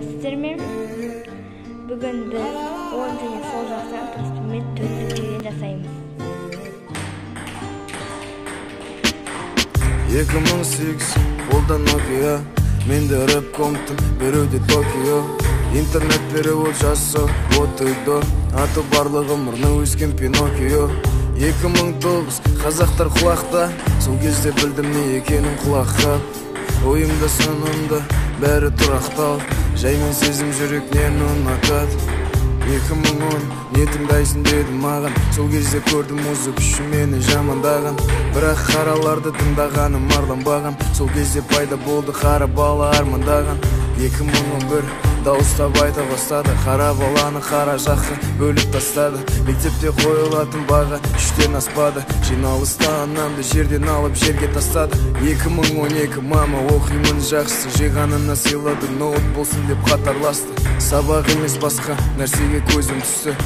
саламатсыздар ме? Бүгін біз оң және сол жақтан инструмент төртіншіден жасаймыз. 2008 қолда Nokia, менде рэп комптың, біреуде Tokyo. Интернет перевод жасау, вот үйді, аты барлығы мұрны өскен Pinocchio. 2009 қазақтар құлақта, сол кезде білдім не екенін құлаққа. Ойымда санымда бәрі тұрақтал, жаймен сезім жүрекнен ұнатады. 2010 не тыңдайсың деді маған, сол кезде көрдім музык үшін мені жамандаған. Бірақ қараларды тыңдағаным арланбаған, сол кезде пайда болды қара бала армандаған. 2011 дауыстап айта бастады, қара баланы қара жаққа бөліп тастады. Мектепте қойылатын баға 3-тен аспады, жиналыста анамды жерден алып жерге тастады. 2012 мама оқимын жақсы, жиғанына сыйлады, ноут болсын деп қатарласты. Сабақ емес басқа нәрсеге көзім түсті.